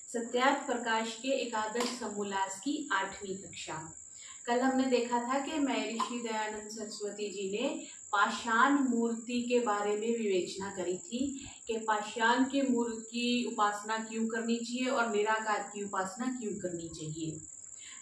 सत्यार्थ प्रकाश के एकादश समोल्लास की 8वीं कक्षा। कल हमने देखा था कि महर्षि दयानंद सरस्वती जी ने पाषाण मूर्ति के बारे में विवेचना करी थी कि पाषाण की मूर्ति की उपासना क्यों करनी चाहिए और निराकार की उपासना क्यों करनी चाहिए।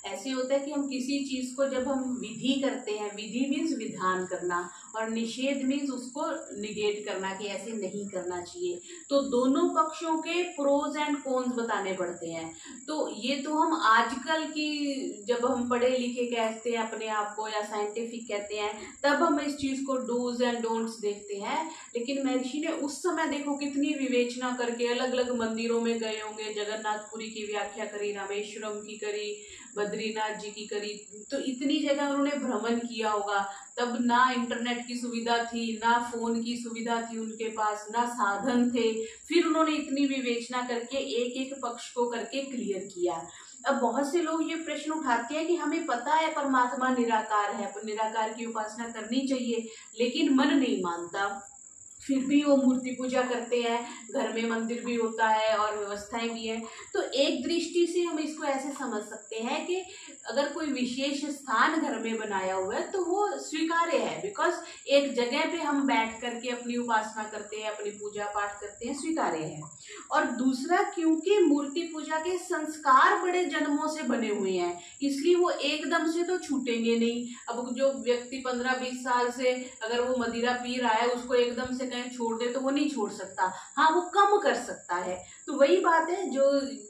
ऐसे होता है कि हम किसी चीज को जब हम विधि करते हैं, विधि मीन्स विधान करना और निषेध मीन्स उसको निगेट करना कि ऐसे नहीं करना चाहिए, तो दोनों पक्षों के प्रोज एंड कॉन्स बताने पड़ते हैं। तो ये तो हम आजकल की जब हम पढ़े लिखे कहते हैं अपने आप को या साइंटिफिक कहते हैं तब हम इस चीज को डूज एंड डोंट्स देखते हैं, लेकिन महर्षि ने उस समय देखो कितनी विवेचना करके अलग अलग मंदिरों में गए होंगे, जगन्नाथपुरी की व्याख्या करी, रामेश्वरम की करी, बद्रीनाथ जी की करी, तो इतनी जगह उन्होंने भ्रमण किया होगा। तब ना इंटरनेट की सुविधा थी, ना फोन की सुविधा थी उनके पास, ना साधन थे, फिर उन्होंने इतनी विवेचना करके एक एक पक्ष को करके क्लियर किया। अब बहुत से लोग ये प्रश्न उठाते हैं कि हमें पता है परमात्मा निराकार है, निराकार की उपासना करनी चाहिए, लेकिन मन नहीं मानता, फिर भी वो मूर्ति पूजा करते हैं, घर में मंदिर भी होता है और व्यवस्थाएं भी हैं। तो एक दृष्टि से हम इसको ऐसे समझ सकते हैं कि अगर कोई विशेष स्थान घर में बनाया हुआ है तो वो स्वीकार्य है, बिकॉज एक जगह पे हम बैठ करके अपनी उपासना करते हैं, अपनी पूजा पाठ करते हैं, स्वीकार्य है। और दूसरा, क्योंकि मूर्ति पूजा के संस्कार बड़े जन्मों से बने हुए हैं, इसलिए वो एकदम से तो छूटेंगे नहीं। अब जो व्यक्ति 15-20 साल से अगर वो मदिरा पी रहा है, उसको एकदम से छोड़ दे तो वो नहीं छोड़ सकता, हाँ वो कम कर सकता है। तो वही बात है जो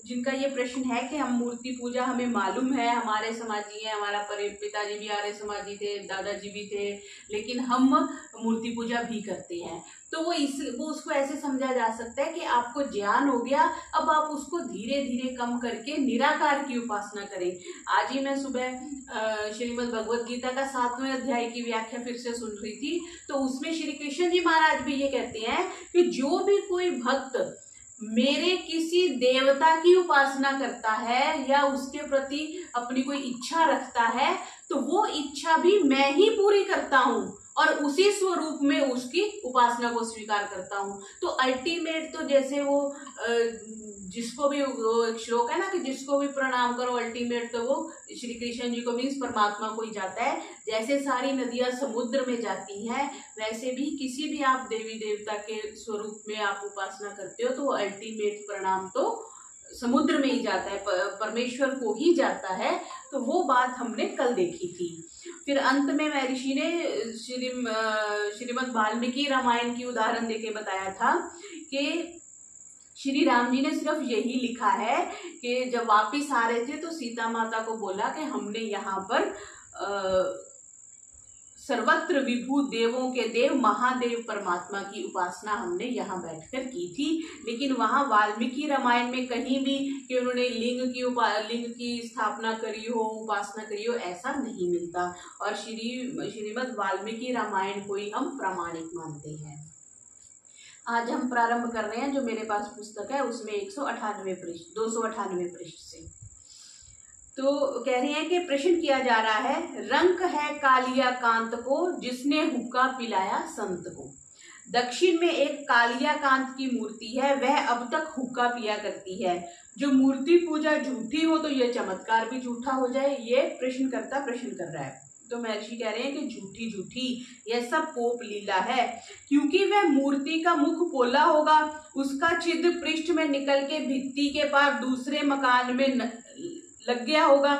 जिनका ये प्रश्न है कि हम मूर्ति पूजा हमें मालूम है, हमारे समाजी है, हमारा पिताजी भी आर्य समाजी थे, दादाजी भी थे, लेकिन हम मूर्ति पूजा भी करते हैं, तो वो उसको ऐसे समझा जा सकता है कि आपको ज्ञान हो गया, अब आप उसको धीरे धीरे कम करके निराकार की उपासना करें। आज ही मैं सुबह श्रीमद् भगवद गीता का 7वें अध्याय की व्याख्या फिर से सुन रही थी, तो उसमें श्री कृष्ण जी महाराज भी ये कहते हैं कि जो भी कोई भक्त मेरे किसी देवता की उपासना करता है या उसके प्रति अपनी कोई इच्छा रखता है, तो वो इच्छा भी मैं ही पूरी करता हूं और उसी स्वरूप में उसकी उपासना को स्वीकार करता हूं। तो अल्टीमेट तो जैसे वो जिसको भी एक श्लोक है ना कि जिसको भी प्रणाम करो, अल्टीमेट तो वो श्री कृष्ण जी को मीन्स परमात्मा को ही जाता है। जैसे सारी नदियां समुद्र में जाती हैं, वैसे भी किसी भी आप देवी देवता के स्वरूप में आप उपासना करते हो तो वो अल्टीमेट प्रणाम तो समुद्र में ही जाता है, परमेश्वर को ही जाता है। तो वो बात हमने कल देखी थी। फिर अंत में महर्षि ने श्रीमद् वाल्मीकि रामायण की उदाहरण देके बताया था कि श्री राम जी ने सिर्फ यही लिखा है कि जब वापिस आ रहे थे तो सीता माता को बोला कि हमने यहाँ पर सर्वत्र विभू देवों के देव महादेव परमात्मा की उपासना हमने यहाँ बैठकर की थी, लेकिन वहां वाल्मीकि रामायण में कहीं भी कि उन्होंने लिंग की स्थापना करी हो, उपासना करी हो, ऐसा नहीं मिलता। और श्रीमद् वाल्मीकि रामायण को ही हम प्रामाणिक मानते हैं। आज हम प्रारंभ कर रहे हैं, जो मेरे पास पुस्तक है उसमें 298 पृष्ठ से। तो कह रहे हैं कि प्रश्न किया जा रहा है, रंक है कालिया कांत को जिसने हुक्का पिलाया संत को। दक्षिण में एक कालिया कांत की मूर्ति है, वह अब तक हुक्का पिया करती है। जो मूर्ति पूजा झूठी हो तो यह चमत्कार भी झूठा हो जाए, ये प्रश्नकर्ता प्रश्न कर रहा है। तो महर्षि कह रहे हैं कि झूठी यह सब पोप लीला है, क्योंकि वह मूर्ति का मुख पोला होगा, उसका छिद्र पृष्ठ में निकल के भित्ति के पार दूसरे मकान में लग गया होगा।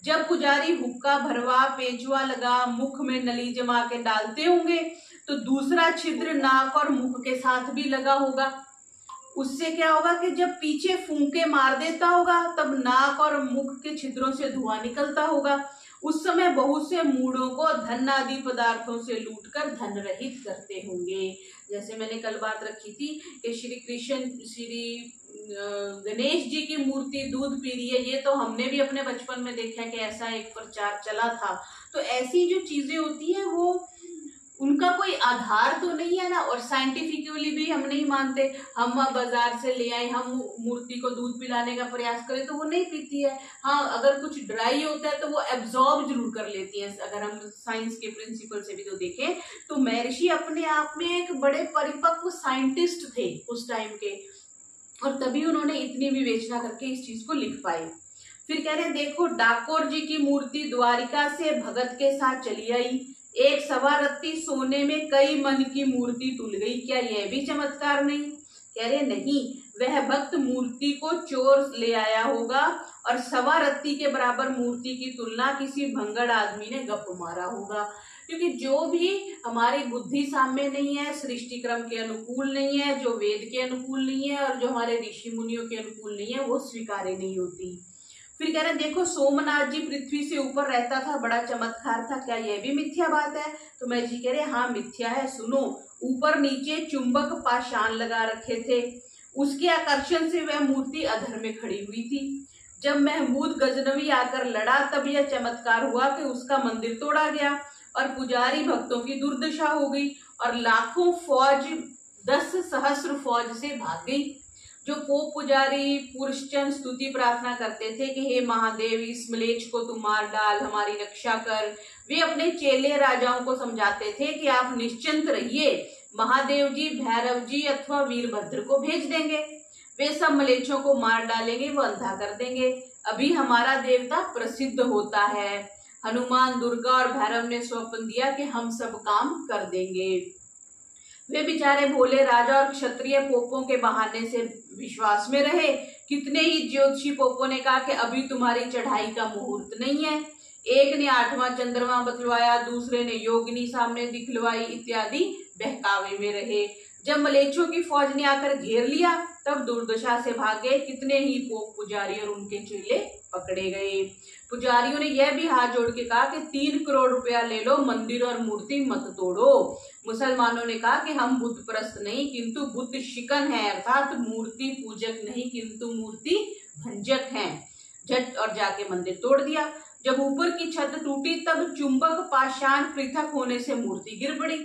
जब पुजारी हुक्का भरवा पेचवा लगा मुख में नली जमा के डालते होंगे तो दूसरा छिद्र नाक और मुख के साथ भी लगा होगा। उससे क्या होगा कि जब पीछे फूंके मार देता होगा तब नाक और मुख के छिद्रों से धुआं निकलता होगा। उस समय बहुत से मूढ़ों को धन आदि पदार्थों से लूटकर धन रहित करते होंगे। जैसे मैंने कल बात रखी थी कि श्री गणेश जी की मूर्ति दूध पी रही है, ये तो हमने भी अपने बचपन में देखा है कि ऐसा एक प्रचार चला था। तो ऐसी जो चीजें होती हैं वो उनका कोई आधार तो नहीं है ना, और साइंटिफिकली भी हम नहीं मानते। हम बाजार से ले आए, हम मूर्ति को दूध पिलाने का प्रयास करें तो वो नहीं पीती है। हाँ, अगर कुछ ड्राई होता है तो वो एब्जॉर्ब जरूर कर लेती है। अगर हम साइंस के प्रिंसिपल से भी तो देखें तो महर्षि अपने आप में एक बड़े परिपक्व साइंटिस्ट थे उस टाइम के। और तभी उन्होंने इतनी विवेचना करके इस चीज को लिख पाए। फिर कह रहे हैं देखो, डाकोर जी की मूर्ति द्वारिका से भगत के साथ चली आई, एक सवा रत्ती सोने में कई मन की मूर्ति तुल गई, क्या यह भी चमत्कार नहीं? कह रहे नहीं, वह भक्त मूर्ति को चोर ले आया होगा और सवा रत्ती के बराबर मूर्ति की तुलना किसी भंगड़ आदमी ने गप मारा होगा। क्योंकि जो भी हमारी बुद्धि सामने नहीं है, सृष्टि क्रम के अनुकूल नहीं है, जो वेद के अनुकूल नहीं है और जो हमारे ऋषि मुनियों के अनुकूल नहीं है, वो स्वीकार्य नहीं होती। फिर कह रहे देखो, सोमनाथ जी पृथ्वी से ऊपर रहता था, बड़ा चमत्कार था, क्या यह भी मिथ्या बात है? तो मैं जी कह रहे हाँ मिथ्या है। सुनो, ऊपर नीचे चुंबक पाषाण लगा रखे थे, उसके आकर्षण से वह मूर्ति अधर में खड़ी हुई थी। जब महमूद गजनवी आकर लड़ा तब यह चमत्कार हुआ कि उसका मंदिर तोड़ा गया और पुजारी भक्तों की दुर्दशा हो गई और लाखों फौज 10 सहस्र फौज से भाग गई। जो पोप पुजारी पुरुषचंद स्तुति प्रार्थना करते थे कि हे महादेव, इस म्लेच्छ को तू मार डाल, हमारी रक्षा कर, वे अपने चेले राजाओं को समझाते थे कि आप निश्चिंत रहिए, महादेव जी, भैरव जी अथवा वीरभद्र को भेज देंगे, वे सब मलेच्छों को मार डालेंगे, वो अंधा कर देंगे। अभी हमारा देवता प्रसिद्ध होता है। हनुमान, दुर्गा और भैरव ने स्वप्न दिया कि हम सब काम कर देंगे। वे बेचारे भोले राजा और क्षत्रिय पोपों के बहाने से विश्वास में रहे। कितने ही ज्योतिषी पोपों ने कहा कि अभी तुम्हारी चढ़ाई का मुहूर्त नहीं है। एक ने 8वां चंद्रमा बतलवाया, दूसरे ने योगिनी सामने दिखलवाई इत्यादि बहकावे में रहे। जब मलेच्छों की फौज ने आकर घेर लिया तब दुर्दशा से भागे कितने ही पोप पुजारी और उनके चेले पकड़े गए। पुजारियों ने यह भी हाथ जोड़ के कहा कि 3 करोड़ रुपया ले लो, मंदिर और मूर्ति मत तोड़ो। मुसलमानों ने कहा कि हम बुत परस्त नहीं किंतु बुत शिकन है, अर्थात मूर्ति पूजक नहीं किंतु मूर्ति भंजक हैं। झट और जाके मंदिर तोड़ दिया। जब ऊपर की छत टूटी तब चुंबक पाषाण पृथक होने से मूर्ति गिर पड़ी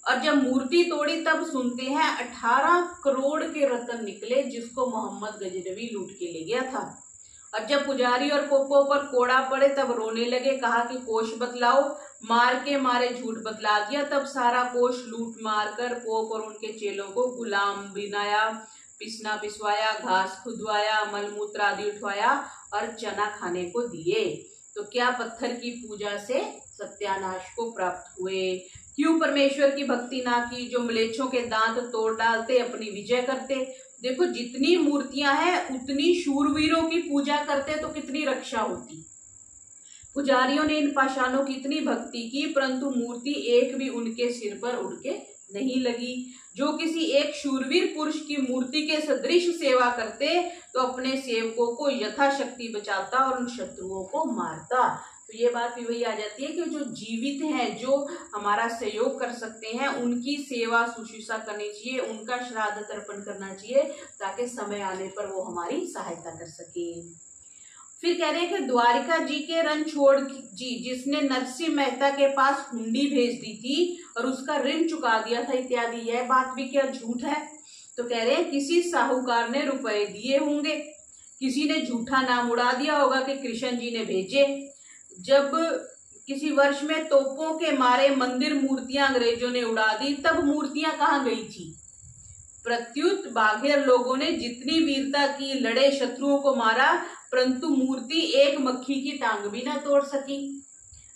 और जब मूर्ति तोड़ी तब सुनते हैं 18 करोड़ के रत्न निकले जिसको मोहम्मद गजनवी लूट के ले गया था। और जब पुजारी और पोपों पर कोड़ा पड़े तब रोने लगे, कहा कि कोष बतलाओ। मार के मारे झूठ बतला दिया। तब सारा कोष लूट मार कर पोप और उनके चेलों को गुलाम बनाया, पिसना पिसवाया, घास खुदवाया, मलमूत्र आदि उठवाया और चना खाने को दिए। तो क्या पत्थर की पूजा से सत्यानाश को प्राप्त हुए? क्यों परमेश्वर की भक्ति ना की? जो मलेच्छों के दांत तोड़ डालते, अपनी विजय करते। देखो, जितनी मूर्तियां हैं उतनी शूरवीरों की पूजा करते तो कितनी रक्षा होती। पुजारियों ने इन पाषाणों की इतनी भक्ति की परंतु मूर्ति एक भी उनके सिर पर उड़ के नहीं लगी। जो किसी एक शूरवीर पुरुष की मूर्ति के सदृश सेवा करते तो अपने सेवकों को यथाशक्ति बचाता और उन शत्रुओं को मारता। तो ये बात भी वही आ जाती है कि जो जीवित हैं, जो हमारा सहयोग कर सकते हैं, उनकी सेवा शुश्रूषा करनी चाहिए, उनका श्राद्ध तर्पण करना चाहिए ताकि समय आने पर वो हमारी सहायता कर सके। फिर कह रहे हैं कि द्वारिका जी के रणछोड़ जी जिसने नरसिंह मेहता के पास हुंडी भेज दी थी और उसका ऋण चुका दिया था इत्यादि, यह बात भी क्या झूठ है? तो कह रहे हैं किसी साहूकार ने रुपए दिए होंगे, किसी ने झूठा नाम उड़ा दिया होगा कि कृष्ण जी ने भेजे। जब किसी वर्ष में तोपों के मारे मंदिर मूर्तियां अंग्रेजों ने उड़ा दी तब मूर्तियां कहाँ गई थी? प्रत्युत बाघेर लोगों ने जितनी वीरता की, लड़े, शत्रुओं को मारा परंतु मूर्ति एक मक्खी की टांग भी ना तोड़ सकी।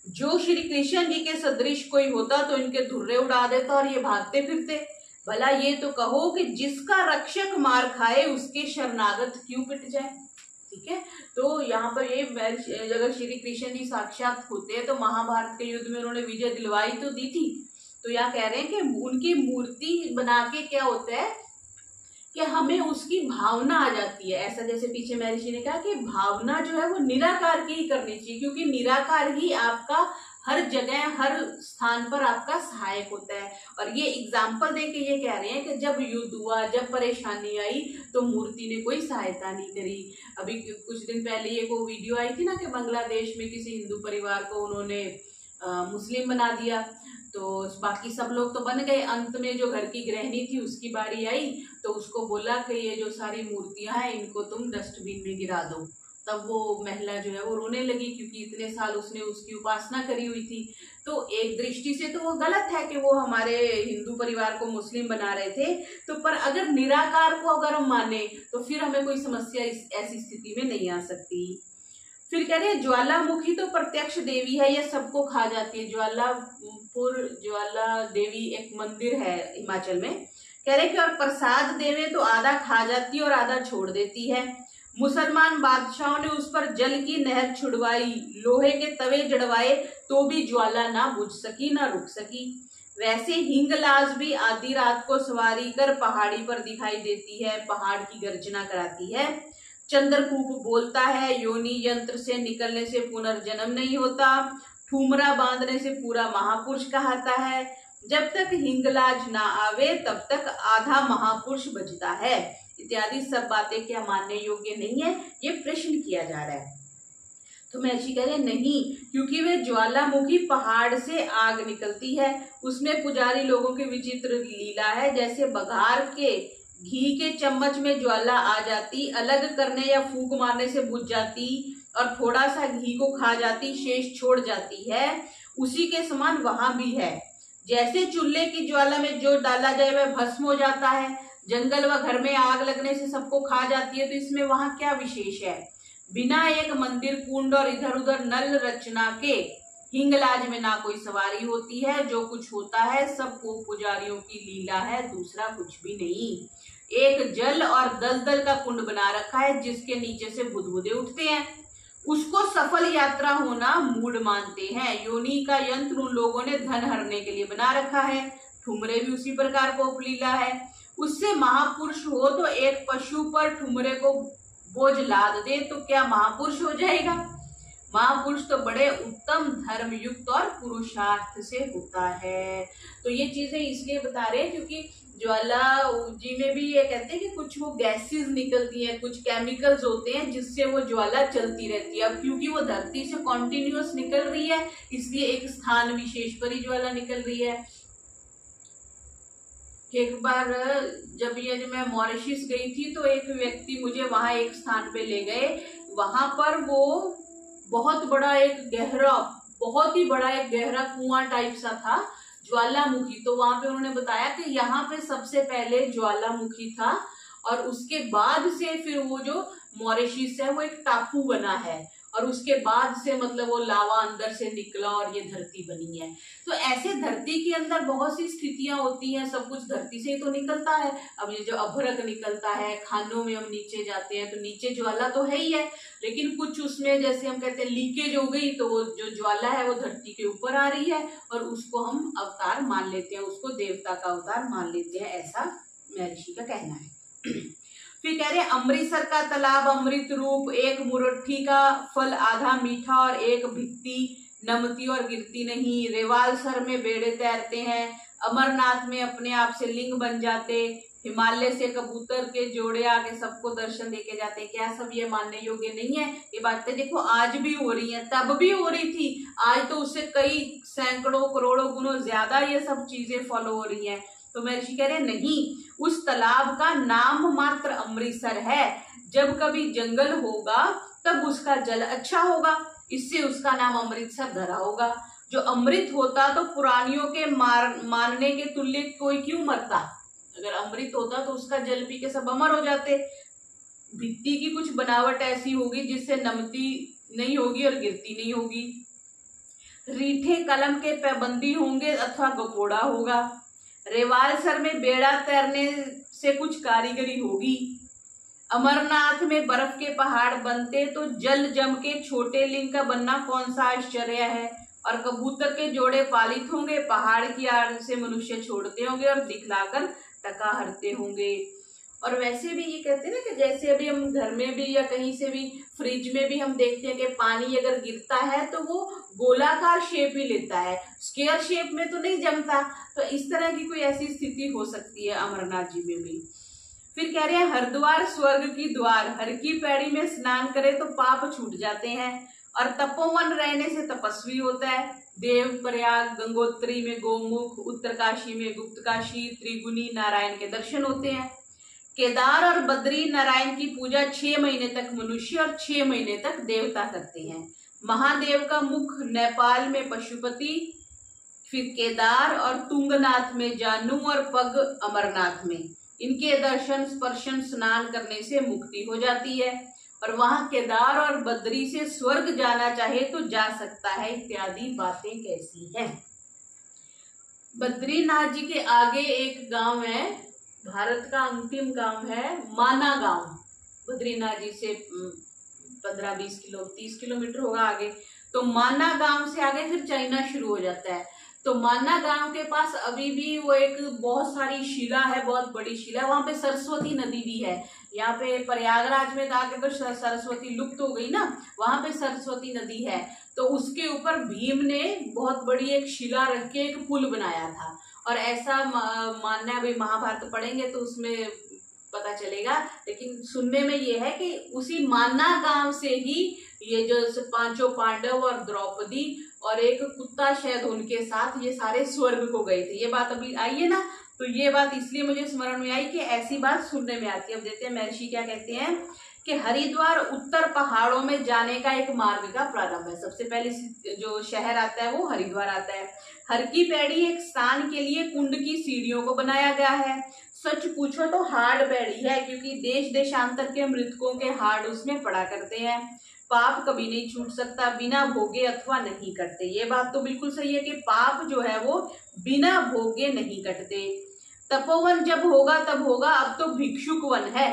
जो श्री कृष्ण जी के सदृश कोई होता तो इनके धुर्रे उड़ा देता और ये भागते फिरते। भला ये तो कहो कि जिसका रक्षक मार खाए उसके शरणागत क्यों पिट जाए? ठीक है, तो यहाँ पर ये अगर श्री कृष्ण जी साक्षात होते हैं तो महाभारत के युद्ध में उन्होंने विजय दिलवाई तो दी थी। तो यहाँ कह रहे हैं कि उनकी मूर्ति बना के क्या होता है कि हमें उसकी भावना आ जाती है। ऐसा जैसे पीछे महर्षि ने कहा कि भावना जो है वो निराकार की ही करनी चाहिए क्योंकि निराकार ही आपका हर जगह हर स्थान पर आपका सहायक होता है। और ये एग्जाम्पल देके ये कह रहे हैं कि जब युद्ध हुआ, जब परेशानी आई तो मूर्ति ने कोई सहायता नहीं करी। अभी कुछ दिन पहले ये को वीडियो आई थी ना कि बांग्लादेश में किसी हिंदू परिवार को उन्होंने मुस्लिम बना दिया, तो बाकी सब लोग तो बन गए। अंत में जो घर की गृहिणी थी उसकी बारी आई तो उसको बोला कि ये जो सारी मूर्तियां हैं इनको तुम डस्टबिन में गिरा दो। तब वो महिला जो है वो रोने लगी क्योंकि इतने साल उसने उसकी उपासना करी हुई थी। तो एक दृष्टि से तो वो गलत है कि वो हमारे हिंदू परिवार को मुस्लिम बना रहे थे। तो पर अगर निराकार को अगर हम माने तो फिर हमें कोई समस्या ऐसी स्थिति में नहीं आ सकती। फिर कह रहे हैं ज्वालामुखी तो प्रत्यक्ष देवी है, यह सबको खा जाती है। ज्वाला देवी एक मंदिर है हिमाचल में। कह रहे कि और प्रसाद देवे तो आधा खा जाती है और आधा छोड़ देती है। मुसलमान बादशाहों ने उस पर जल की नहर छुड़वाई, लोहे के तवे जड़वाए तो भी ज्वाला ना बुझ सकी ना रुक सकी। वैसे हिंगलाज भी आधी रात को सवारी कर पहाड़ी पर दिखाई देती है, पहाड़ की गर्जना कराती है। चंद्रकूप बोलता है, योनि यंत्र से निकलने से पुनर्जन्म नहीं होता, ठुमरा बांधने से पूरा महापुरुष कहता है। जब तक हिंगलाज ना आवे तब तक आधा महापुरुष बचता है। इत्यादि सब बातें क्या मानने योग्य नहीं है, ये प्रश्न किया जा रहा है। तो महर्षि कह रहे नहीं, क्योंकि वे ज्वालामुखी पहाड़ से आग निकलती है, उसमें पुजारी लोगों की विचित्र लीला है। जैसे बघार के घी के चम्मच में ज्वाला आ जाती, अलग करने या फूंक मारने से बुझ जाती और थोड़ा सा घी को खा जाती, शेष छोड़ जाती है, उसी के समान वहां भी है। जैसे चूल्हे की ज्वाला में जो डाला जाए वह भस्म हो जाता है, जंगल व घर में आग लगने से सबको खा जाती है, तो इसमें वहां क्या विशेष है। बिना एक मंदिर कुंड और इधर उधर नल रचना के हिंगलाज में ना कोई सवारी होती है, जो कुछ होता है सब को पुजारियों की लीला है, दूसरा कुछ भी नहीं। एक जल और दलदल का कुंड बना रखा है जिसके नीचे से बुदबुदे उठते हैं, उसको सफल यात्रा होना मूड मानते हैं। योनि का यंत्र उन लोगों ने धन हरने के लिए बना रखा है, ठुमरे भी उसी प्रकार को उपलीला है। उससे महापुरुष हो तो एक पशु पर ठुमरे को बोझ लाद दे तो क्या महापुरुष हो जाएगा। महापुरुष तो बड़े उत्तम धर्म युक्त और पुरुषार्थ से होता है। तो ये चीजें इसलिए बता रहे हैं क्योंकि ज्वाला जी में भी ये कहते हैं कि कुछ वो गैसेस निकलती हैं, कुछ केमिकल्स होते हैं जिससे वो ज्वाला चलती रहती है। अब क्योंकि वो धरती से कॉन्टिन्यूअस निकल रही है इसलिए एक स्थान विशेष पर ही ज्वाला निकल रही है। एक बार जब मैं मॉरिशस गई थी तो एक व्यक्ति मुझे वहां एक स्थान पे ले गए, वहां पर वो बहुत ही बड़ा एक गहरा कुआं टाइप सा था, ज्वालामुखी। तो वहां पे उन्होंने बताया कि यहाँ पे सबसे पहले ज्वालामुखी था और उसके बाद से फिर वो जो मॉरिशस है वो एक टापू बना है और उसके बाद से मतलब वो लावा अंदर से निकला और ये धरती बनी है। तो ऐसे धरती के अंदर बहुत सी स्थितियां होती हैं, सब कुछ धरती से ही तो निकलता है। अब ये जो अभ्रक निकलता है, खानों में हम नीचे जाते हैं तो नीचे ज्वाला तो है ही है, लेकिन कुछ उसमें जैसे हम कहते हैं लीकेज हो गई तो वो जो ज्वाला है वो धरती के ऊपर आ रही है और उसको हम अवतार मान लेते हैं, उसको देवता का अवतार मान लेते हैं, ऐसा महर्षि का कहना है। फिर कह रहे अमृतसर का तालाब अमृत रूप, एक मुरट्ठी का फल आधा मीठा और एक भित्ती नमती और गिरती नहीं। रेवालसर में बेड़े तैरते हैं, अमरनाथ में अपने आप से लिंग बन जाते, हिमालय से कबूतर के जोड़े आके सबको दर्शन देके जाते। क्या सब ये मानने योग्य नहीं है? ये बातें देखो आज भी हो रही हैं, तब भी हो रही थी, आज तो उससे कई सैकड़ों करोड़ों गुणों ज्यादा ये सब चीजें फॉलो हो रही हैं। तो महर्षि कह रहे नहीं, उस तालाब का नाम मात्र अमृतसर है, जब कभी जंगल होगा तब उसका जल अच्छा होगा, इससे उसका नाम अमृतसर धरा होगा। जो अमृत होता तो पुरानियों के मानने के तुल्य कोई क्यों मरता? अगर अमृत होता तो उसका जल पी के सब अमर हो जाते। भित्ती की कुछ बनावट ऐसी होगी जिससे नमती नहीं होगी और गिरती नहीं होगी। रीठे कलम के पाबंदी होंगे अथवा गपोड़ा होगा। रेवालसर में बेड़ा तैरने से कुछ कारीगरी होगी। अमरनाथ में बर्फ के पहाड़ बनते तो जल जम के छोटे लिंग का बनना कौन सा आश्चर्य है। और कबूतर के जोड़े पालित होंगे, पहाड़ की आड़ से मनुष्य छोड़ते होंगे और दिखलाकर टका हरते होंगे। और वैसे भी ये कहते हैं ना कि जैसे अभी हम घर में भी या कहीं से भी फ्रिज में भी हम देखते हैं कि पानी अगर गिरता है तो वो गोलाकार शेप ही लेता है, स्क्वायर शेप में तो नहीं जमता। तो इस तरह की कोई ऐसी स्थिति हो सकती है अमरनाथ जी में भी। फिर कह रहे हैं हरिद्वार स्वर्ग की द्वार, हर की पैड़ी में स्नान करे तो पाप छूट जाते हैं और तपोवन रहने से तपस्वी होता है। देव प्रयाग गंगोत्री में गोमुख, उत्तरकाशी में गुप्तकाशी, त्रिगुनी नारायण के दर्शन होते हैं। केदार और बद्री नारायण की पूजा 6 महीने तक मनुष्य और 6 महीने तक देवता करते हैं। महादेव का मुख नेपाल में पशुपति, फिर केदार और तुंगनाथ में जानू और पग अमरनाथ में। इनके दर्शन स्पर्शन स्नान करने से मुक्ति हो जाती है। और वहां केदार और बद्री से स्वर्ग जाना चाहे तो जा सकता है, इत्यादि बातें कैसी हैं। बद्रीनाथ जी के आगे एक गांव है, भारत का अंतिम गांव है माना गांव। बद्रीनाथ जी से 15-20 किलो 30 किलोमीटर होगा आगे। तो माना गांव से आगे फिर चाइना शुरू हो जाता है। तो माना गांव के पास अभी भी वो एक बहुत सारी शिला है, बहुत बड़ी शिला है। वहां पे सरस्वती नदी भी है। यहाँ पे प्रयागराज में आके तो सरस्वती लुप्त हो गई ना, वहां पे सरस्वती नदी है। तो उसके ऊपर भीम ने बहुत बड़ी एक शिला रख के एक पुल बनाया था। और ऐसा मानना है, अभी महाभारत पढ़ेंगे तो उसमें पता चलेगा, लेकिन सुनने में ये है कि उसी माना गांव से ही ये जो 5 पांडव और द्रौपदी और एक कुत्ता शायद उनके साथ ये सारे स्वर्ग को गए थे। ये बात अभी आई है ना, तो ये बात इसलिए मुझे स्मरण में आई कि ऐसी बात सुनने में आती है। अब देखते हैं महर्षि क्या कहते हैं कि हरिद्वार उत्तर पहाड़ों में जाने का एक मार्ग का प्रारंभ है। सबसे पहले जो शहर आता है वो हरिद्वार आता है। हर की पैड़ी एक स्नान के लिए कुंड की सीढ़ियों को बनाया गया है। सच पूछो तो हार्ड पैड़ी है, क्योंकि देश देशांतर के मृतकों के हार्ड उसमें पड़ा करते हैं। पाप कभी नहीं छूट सकता, बिना भोगे अथवा नहीं कटते। ये बात तो बिल्कुल सही है कि पाप जो है वो बिना भोगे नहीं कटते। तपोवन जब होगा तब होगा, अब तो भिक्षुक वन है।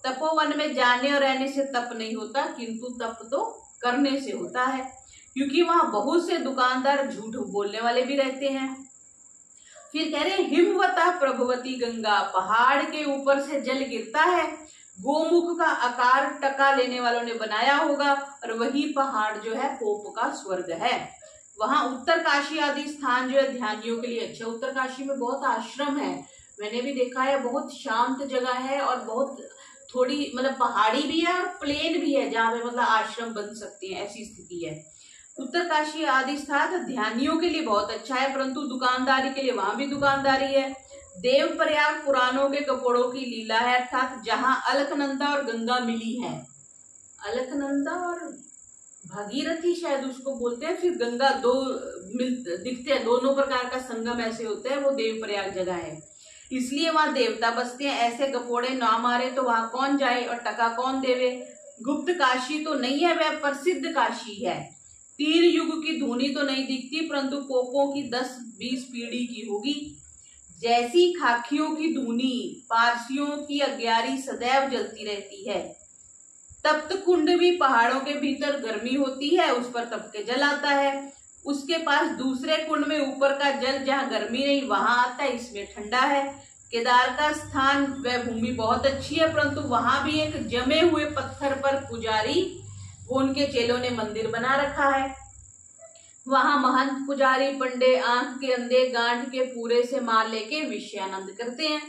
तपोवन में जाने और रहने से तप नहीं होता, किंतु तप तो करने से होता है, क्योंकि वहां बहुत से दुकानदार झूठ बोलने वाले भी रहते हैं। फिर कह रहे हिमवता प्रभवती गंगा, पहाड़ के ऊपर से जल गिरता है। गोमुख का आकार टका लेने वालों ने बनाया होगा, और वही पहाड़ जो है पोप का स्वर्ग है। वहां उत्तर काशी आदि स्थान जो है ध्यानियों के लिए अच्छा। उत्तर काशी में बहुत आश्रम है, मैंने भी देखा है। बहुत शांत जगह है और बहुत थोड़ी मतलब पहाड़ी भी है और प्लेन भी है, जहाँ पे मतलब आश्रम बन सकते हैं, ऐसी स्थिति है। उत्तर काशी आदि स्थान ध्यानियों के लिए बहुत अच्छा है, परंतु दुकानदारी के लिए वहां भी दुकानदारी है। देव प्रयाग पुराणों के कपड़ों की लीला है, अर्थात जहां अलकनंदा और गंगा मिली है। अलकनंदा और भागीरथी शायद उसको बोलते हैं, फिर गंगा दो दिखते हैं, दोनों प्रकार का संगम ऐसे होते हैं, वो देव प्रयाग जगह है, इसलिए वहां देवता बसते हैं। ऐसे गपोड़े ना मारे तो वहां कौन जाए और टका कौन देवे। गुप्त काशी तो नहीं है, वह प्रसिद्ध काशी है। तीर युग की धुनी तो नहीं दिखती, परंतु पोपों की 10-20 पीढ़ी की होगी। जैसी खाखियों की धुनी पारसियों की अग्यारी सदैव जलती रहती है। तप्त कुंड भी पहाड़ों के भीतर गर्मी होती है, उस पर तप के जल आता है। उसके पास दूसरे कुंड में ऊपर का जल जहाँ गर्मी नहीं वहां आता है, इसमें ठंडा है। केदार का स्थान वह भूमि बहुत अच्छी है, परंतु वहां भी एक जमे हुए पत्थर पर पुजारी वो उनके चेलों ने मंदिर बना रखा है। वहां महंत पुजारी पंडे आंख के अंधे गांठ के पूरे से मार लेके विषयानंद करते हैं।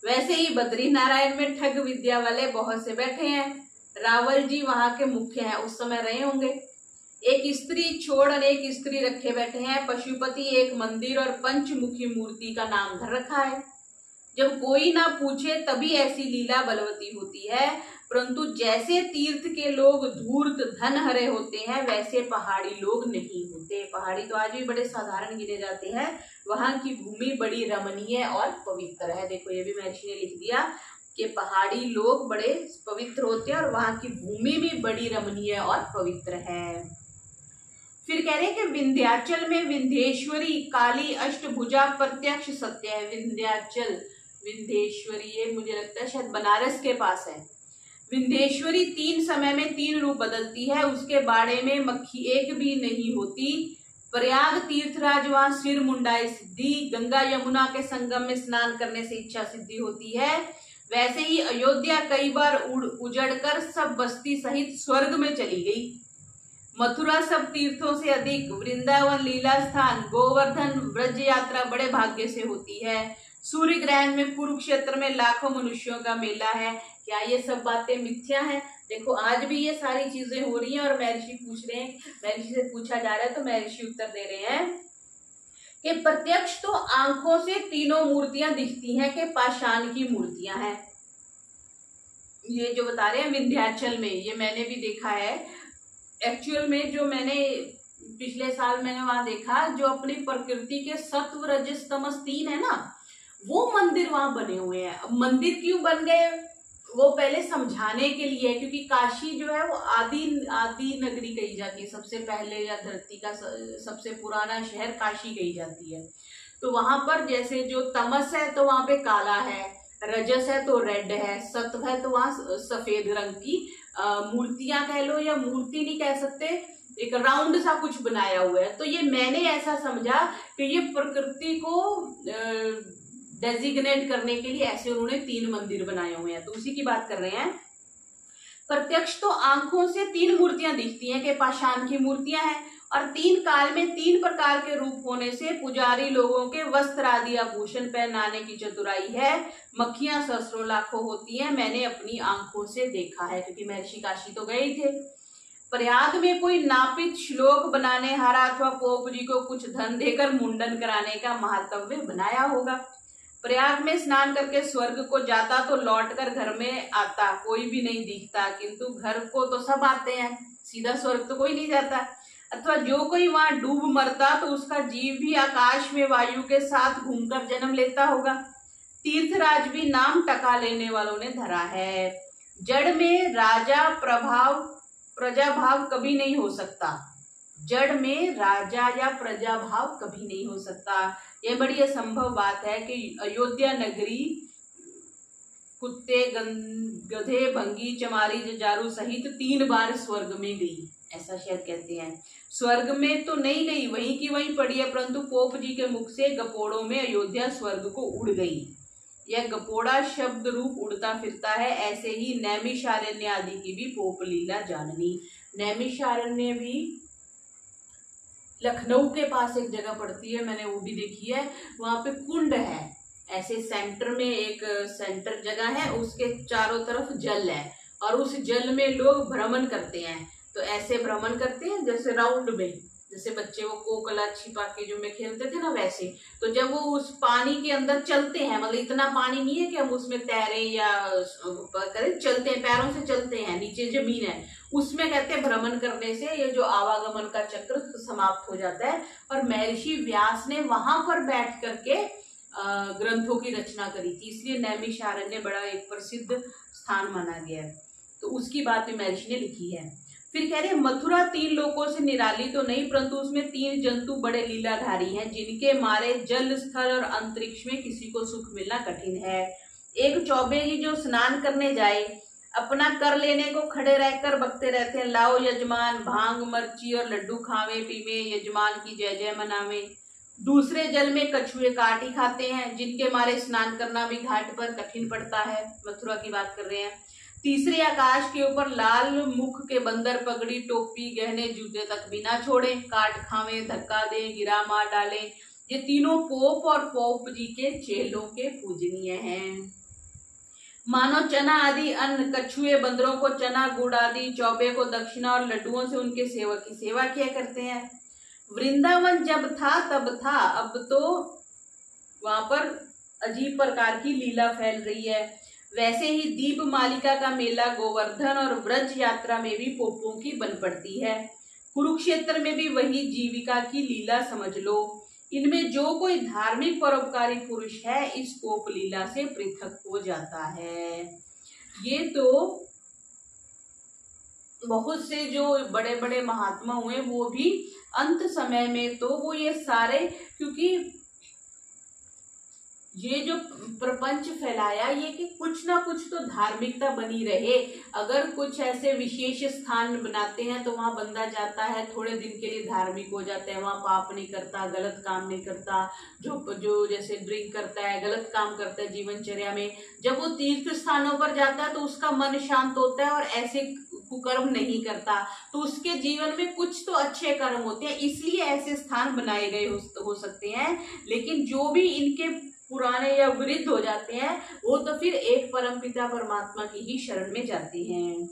वैसे ही बद्री नारायण में ठग विद्या वाले बहुत से बैठे हैं। रावल जी वहां के मुख्य हैं, उस समय रहे होंगे। एक स्त्री छोड़ अनेक स्त्री रखे बैठे हैं। पशुपति एक मंदिर और पंचमुखी मूर्ति का नाम धर रखा है। जब कोई ना पूछे तभी ऐसी लीला बलवती होती है, परंतु जैसे तीर्थ के लोग धूर्त धन हरे होते हैं, वैसे पहाड़ी लोग नहीं होते। पहाड़ी तो आज भी बड़े साधारण गिने जाते हैं। वहां की भूमि बड़ी रमणीय और पवित्र है। देखो ये भी महर्षि ने लिख दिया कि पहाड़ी लोग बड़े पवित्र होते हैं और वहां की भूमि भी बड़ी रमणीय और पवित्र है। फिर कह रहे हैं कि विंध्याचल में विंध्येश्वरी काली अष्टभुजा प्रत्यक्ष सत्य है। विंध्याचल विंध्येश्वरी ये मुझे लगता है शायद बनारस के पास है। विंध्येश्वरी 3 समय में 3 रूप बदलती है, उसके बाड़े में मक्खी एक भी नहीं होती। प्रयाग तीर्थराज वहां सिर मुंडाई सिद्धि, गंगा यमुना के संगम में स्नान करने से इच्छा सिद्धि होती है। वैसे ही अयोध्या कई बार उजड़कर सब बस्ती सहित स्वर्ग में चली गई। मथुरा सब तीर्थों से अधिक, वृंदावन लीला स्थान, गोवर्धन व्रज यात्रा बड़े भाग्य से होती है। सूर्य ग्रहण में कुरुक्षेत्र में लाखों मनुष्यों का मेला है। क्या ये सब बातें मिथ्या हैं? देखो आज भी ये सारी चीजें हो रही हैं और महर्षि पूछ रहे हैं, महर्षि से पूछा जा रहा है तो महर्षि उत्तर दे रहे हैं कि प्रत्यक्ष तो आंखों से तीनों मूर्तियां दिखती हैं कि पाषाण की मूर्तियां हैं। ये जो बता रहे हैं विंध्याचल में, ये मैंने भी देखा है। एक्चुअल में जो मैंने पिछले साल मैंने वहां देखा, जो अपनी प्रकृति के सत्व रजस तमस 3 है ना, वो मंदिर वहां बने हुए हैं। अब मंदिर क्यों बन गए वो पहले समझाने के लिए है, क्योंकि काशी जो है वो आदि नगरी कही जाती है, सबसे पहले या धरती का सबसे पुराना शहर काशी कही जाती है। तो वहां पर जैसे जो तमस है तो वहां पे काला है, रजस है तो रेड है, सत्व है तो वहां सफेद रंग की मूर्तियां कह लो, या मूर्ति नहीं कह सकते, एक राउंड सा कुछ बनाया हुआ है। तो ये मैंने ऐसा समझा कि ये प्रकृति को डेजिग्नेट करने के लिए ऐसे उन्होंने 3 मंदिर बनाए हुए हैं। तो उसी की बात कर रहे हैं। प्रत्यक्ष तो आंखों से 3 मूर्तियां दिखती हैं कि पाषाण की मूर्तियां हैं, और 3 काल में 3 प्रकार के रूप होने से पुजारी लोगों के वस्त्र आदि आभूषण पहनाने की चतुराई है। मक्खियां सहस्रों लाखों होती हैं, मैंने अपनी आंखों से देखा है, क्योंकि महर्षि काशी तो गए थे। प्रयाग में कोई नापित श्लोक बनाने हारा अथवा पोप जी को कुछ धन देकर मुंडन कराने का महात्म्य बनाया होगा। प्रयाग में स्नान करके स्वर्ग को जाता तो लौटकर घर में आता कोई भी नहीं दिखता, किंतु घर को तो सब आते हैं, सीधा स्वर्ग तो कोई नहीं जाता। अथवा जो कोई वहां डूब मरता तो उसका जीव भी आकाश में वायु के साथ घूमकर जन्म लेता होगा। तीर्थराज भी नाम टका लेने वालों ने धरा है। जड़ में राजा प्रजा भाव कभी नहीं हो सकता, जड़ में राजा या प्रजा भाव कभी नहीं हो सकता। यह बड़ी असंभव बात है कि अयोध्या नगरी कुत्ते गधे भंगी चमारी जजारू सहित 3 बार स्वर्ग में गई, ऐसा शायद कहते हैं। स्वर्ग में तो नहीं गई, वहीं की वहीं पड़ी है, परंतु पोप जी के मुख से गपोड़ों में अयोध्या स्वर्ग को उड़ गई। यह गपोड़ा शब्द रूप उड़ता फिरता है। ऐसे ही नैमिषारण्य आदि की भी पोप लीला जाननी। नैमिषारण्य भी लखनऊ के पास एक जगह पड़ती है, मैंने वो भी देखी है। वहां पे कुंड है, ऐसे सेंटर में एक सेंटर जगह है, उसके चारों तरफ जल है, और उस जल में लोग भ्रमण करते हैं। तो ऐसे भ्रमण करते हैं जैसे राउंड में, जैसे बच्चे वो कोकला छिपा के जो में खेलते थे ना, वैसे। तो जब वो उस पानी के अंदर चलते हैं, मतलब इतना पानी नहीं है कि हम उसमें तैरे या करें, चलते हैं, पैरों से चलते हैं, नीचे जमीन है, उसमें कहते हैं भ्रमण करने से ये जो आवागमन का चक्र समाप्त हो जाता है। और महर्षि व्यास ने वहां पर बैठ करके ग्रंथों की रचना करी थी, इसलिए नैमिषारण्य बड़ा एक प्रसिद्ध स्थान माना गया है। तो उसकी बात भी महर्षि ने लिखी है। फिर कह रहे मथुरा 3 लोकों से निराली तो नहीं, परंतु उसमें 3 जंतु बड़े लीलाधारी हैं, जिनके मारे जल स्थल और अंतरिक्ष में किसी को सुख मिलना कठिन है। एक चौबे ही जो स्नान करने जाए, अपना कर लेने को खड़े रहकर बकते रहते हैं, लाओ यजमान भांग मर्ची और लड्डू खावे पीवे, यजमान की जय जय मनावे। दूसरे जल में कछुए काट ही खाते हैं, जिनके मारे स्नान करना भी घाट पर कठिन पड़ता है। मथुरा की बात कर रहे हैं। तीसरे आकाश के ऊपर लाल मुख के बंदर पगड़ी टोपी गहने जूते तक भी ना छोड़े, काट खावे धक्का दे गिरा मार डाले। ये तीनों पोप और पोप जी के चेलों के पूजनीय हैं। मानो चना आदि अन्न, कछुए बंदरों को चना गुड़ आदि, चौबे को दक्षिणा और लड्डुओं से उनके सेवक की सेवा किया करते हैं। वृंदावन जब था तब था, अब तो वहां पर अजीब प्रकार की लीला फैल रही है। वैसे ही दीप मालिका का मेला गोवर्धन और व्रज यात्रा में भी पोपों की बन पड़ती है। कुरुक्षेत्र में भी वही जीविका की लीला समझ लो। इनमें जो कोई धार्मिक परोपकारी पुरुष है, इस पोप लीला से पृथक हो जाता है। ये तो बहुत से जो बड़े बड़े महात्मा हुए, वो भी अंत समय में तो वो ये सारे, क्योंकि ये जो प्रपंच फैलाया, ये कि कुछ ना कुछ तो धार्मिकता बनी रहे। अगर कुछ ऐसे विशेष स्थान बनाते हैं तो वहां बंदा जाता है, थोड़े दिन के लिए धार्मिक हो जाता है, वहां पाप नहीं करता, गलत काम नहीं करता, जो जैसे ड्रिंक करता है, गलत काम करता है जीवनचर्या में, जब वो तीर्थ स्थानों पर जाता है तो उसका मन शांत होता है और ऐसे कुकर्म नहीं करता, तो उसके जीवन में कुछ तो अच्छे कर्म होते हैं। इसलिए ऐसे स्थान बनाए गए हो सकते हैं। लेकिन जो भी इनके पुराने या विरुद्ध हो जाते हैं, वो तो फिर एक परमपिता परमात्मा की ही शरण में जाते हैं।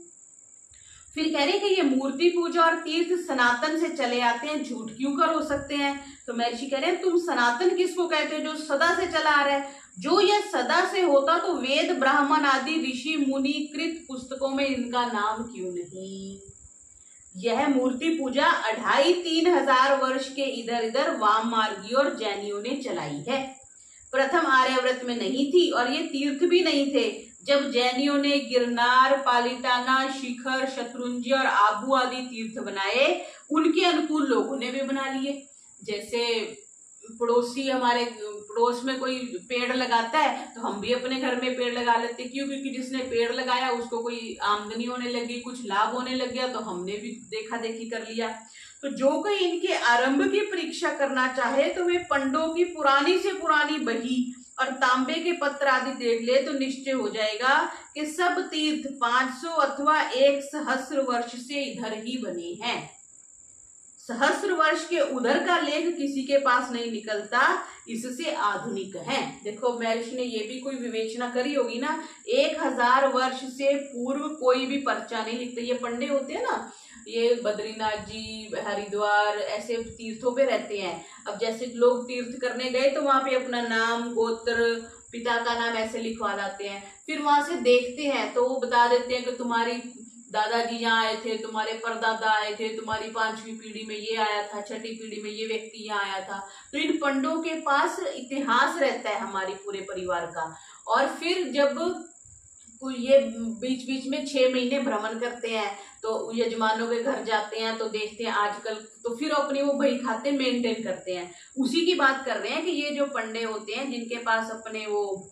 फिर कह रहे कि ये मूर्ति पूजा और तीर्थ सनातन से चले आते हैं, झूठ क्यों कर हो सकते हैं। तो महर्षि कह रहे हैं तुम सनातन किसको कहते हो, जो सदा से चला आ रहा है। जो यह सदा से होता तो वेद ब्राह्मण आदि ऋषि मुनि कृत पुस्तकों में इनका नाम क्यों नहीं। यह मूर्ति पूजा 2500-3000 वर्ष के इधर इधर वाम मार्गी और जैनियों ने चलाई है। प्रथम आर्यावर्त में नहीं थी और ये तीर्थ भी नहीं थे। जब जैनियों ने गिरनार, पालिताना, शिखर, शत्रुंजय और आबू आदि तीर्थ बनाए, उनके अनुकूल लोगों ने भी बना लिए। जैसे पड़ोसी हमारे पड़ोस में कोई पेड़ लगाता है तो हम भी अपने घर में पेड़ लगा लेते हैं। क्यों? क्योंकि जिसने पेड़ लगाया उसको कोई आमदनी होने लगी, कुछ लाभ होने लग गया, तो हमने भी देखा देखी कर लिया। तो जो कोई इनके आरंभ की परीक्षा करना चाहे तो वे पंडों की पुरानी से पुरानी बही और तांबे के पत्र आदि देख ले तो निश्चय हो जाएगा कि सब तीर्थ 500 अथवा 1 सहस्र वर्ष से इधर ही बने हैं। सहस्र वर्ष के उधर का लेख किसी के पास नहीं निकलता, इससे आधुनिक है। देखो महर्षि ने ये भी कोई विवेचना करी होगी ना, 1000 वर्ष से पूर्व कोई भी पर्चा नहीं लिखते। ये पंडे होते हैं ना, ये बद्रीनाथ जी, हरिद्वार ऐसे तीर्थों पे रहते हैं। अब जैसे लोग तीर्थ करने गए तो वहां पे अपना नाम, गोत्र, पिता का नाम ऐसे लिखवा लाते हैं। फिर वहां से देखते हैं तो वो बता देते हैं कि तुम्हारी दादाजी यहाँ आए थे, तुम्हारे परदादा आए थे, तुम्हारी 5वीं पीढ़ी में ये आया था, 6ठी पीढ़ी में ये व्यक्ति यहाँ आया था। तो इन पंडों के पास इतिहास रहता है हमारी पूरे परिवार का। और फिर जब ये बीच बीच में 6 महीने भ्रमण करते हैं तो यजमानों के घर जाते हैं तो देखते हैं आजकल, तो फिर अपनी वो बही खाते मेंटेन करते हैं। उसी की बात कर रहे हैं कि ये जो पंडे होते हैं जिनके पास अपने वो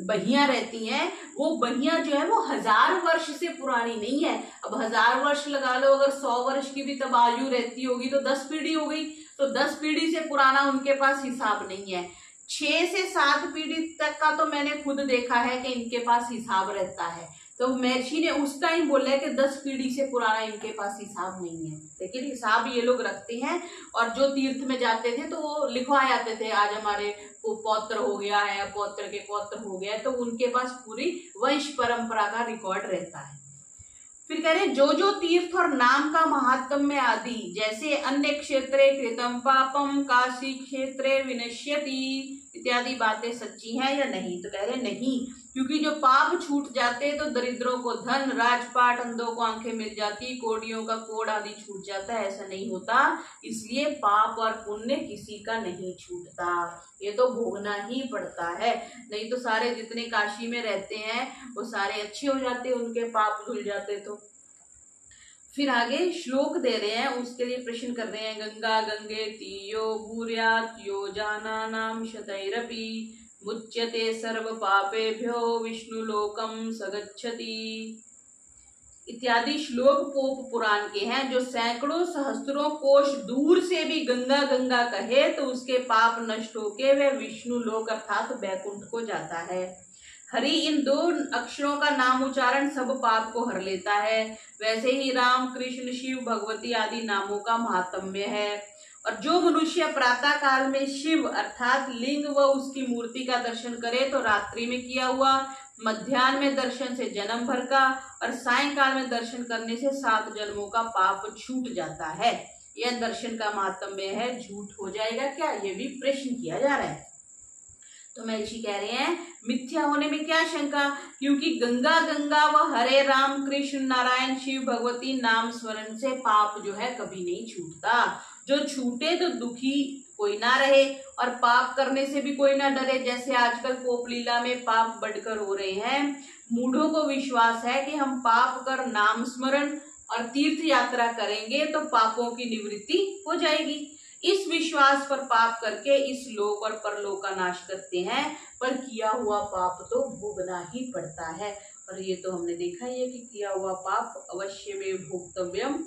बहियां रहती हैं, वो बहियां जो है वो 1000 वर्ष से पुरानी नहीं है। अब 1000 वर्ष लगा लो, अगर 100 वर्ष की भी तब आयु रहती होगी तो 10 पीढ़ी हो गई। तो 10 पीढ़ी से पुराना उनके पास हिसाब नहीं है। 6 से 7 पीढ़ी तक का तो मैंने खुद देखा है कि इनके पास हिसाब रहता है। तो महर्षि ने उस टाइम बोला है कि 10 पीढ़ी से पुराना इनके पास हिसाब नहीं है, लेकिन हिसाब ये लोग रखते हैं। और जो तीर्थ में जाते थे तो वो लिखवाए जाते थे, आज हमारे पौत्र हो गया है, पौत्र के पौत्र हो गया है, तो उनके पास पूरी वंश परंपरा का रिकॉर्ड रहता है। फिर कह रहे जो जो तीर्थ और नाम का महात्म्य आदि, जैसे अन्य क्षेत्रे कृतम पापम काशी क्षेत्रे विनश्यति इत्यादि बातें सच्ची हैं या नहीं? तो कह रहे नहीं, क्योंकि जो पाप छूट जाते तो दरिद्रों को धन, राजपाट, अंधों को आंखें मिल जाती, कोड़ियों का कोड़ आदि छूट जाता है, ऐसा नहीं होता। इसलिए पाप और पुण्य किसी का नहीं छूटता, ये तो भोगना ही पड़ता है। नहीं तो सारे जितने काशी में रहते हैं वो सारे अच्छे हो जाते, उनके पाप धुल जाते। तो फिर आगे श्लोक दे रहे हैं, उसके लिए प्रश्न कर रहे हैं। गंगा गंगे तीयो भूर्यात् यो जानानां शतैरपि मुच्यते सर्व पापेभ्यो विष्णुलोकम सगच्छति इत्यादि श्लोक पोप पुराण के हैं, जो सैकड़ों सहस्त्रों कोश दूर से भी गंगा गंगा कहे तो उसके पाप नष्ट होके वह विष्णु लोक अर्थात बैकुंठ को जाता है। हरि इन 2 अक्षरों का नाम उच्चारण सब पाप को हर लेता है। वैसे ही राम, कृष्ण, शिव, भगवती आदि नामों का महात्म्य है। और जो मनुष्य प्रातः काल में शिव अर्थात लिंग व उसकी मूर्ति का दर्शन करे तो रात्रि में किया हुआ, मध्याह्न में दर्शन से जन्म भर का और सायंकाल में दर्शन करने से 7 जन्मों का पाप छूट जाता है। यह दर्शन का महात्म्य है। झूठ हो जाएगा क्या? ये भी प्रश्न किया जा रहा है। तो महर्षि कह रहे हैं मिथ्या होने में क्या शंका, क्योंकि गंगा गंगा व हरे राम, कृष्ण, नारायण, शिव, भगवती नाम स्मरण से पाप जो है कभी नहीं छूटता। जो छूटे तो दुखी कोई ना रहे और पाप करने से भी कोई ना डरे। जैसे आजकल पोप लीला में पाप बढ़कर हो रहे हैं। मूढ़ों को विश्वास है कि हम पाप कर नाम स्मरण और तीर्थ यात्रा करेंगे तो पापों की निवृत्ति हो जाएगी। इस विश्वास पर पाप करके इस लोक और परलोक का नाश करते हैं, पर किया हुआ पाप तो भोगना ही पड़ता है। और ये तो हमने देखा ही है कि किया हुआ पाप अवश्य में भोक्तव्यम।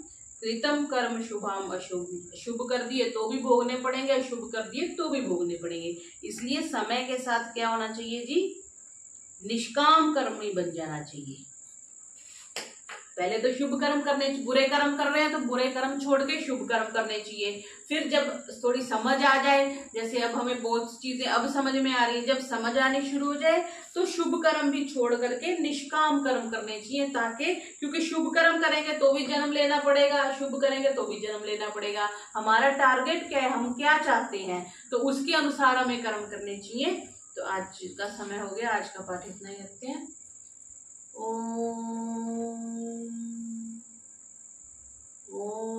कृतम कर्म शुभम अशुभ, शुभ कर दिए तो भी भोगने पड़ेंगे, अशुभ कर दिए तो भी भोगने पड़ेंगे। इसलिए समय के साथ क्या होना चाहिए जी? निष्काम कर्मी बन जाना चाहिए। पहले तो शुभ कर्म करने, बुरे कर्म कर रहे हैं तो बुरे कर्म छोड़ के शुभ कर्म करने चाहिए। फिर जब थोड़ी समझ आ जाए, जैसे अब हमें बहुत चीजें अब समझ में आ रही है, जब समझ आनी शुरू हो जाए तो शुभ कर्म भी छोड़ करके निष्काम कर्म करने चाहिए, ताकि क्योंकि शुभ कर्म करेंगे तो भी जन्म लेना पड़ेगा, अशुभ करेंगे तो भी जन्म लेना पड़ेगा। हमारा टारगेट क्या है, हम क्या चाहते हैं, तो उसके अनुसार हमें कर्म करने चाहिए। तो आज का समय हो गया, आज का पाठ इतना ही रखते हैं। ओम ओम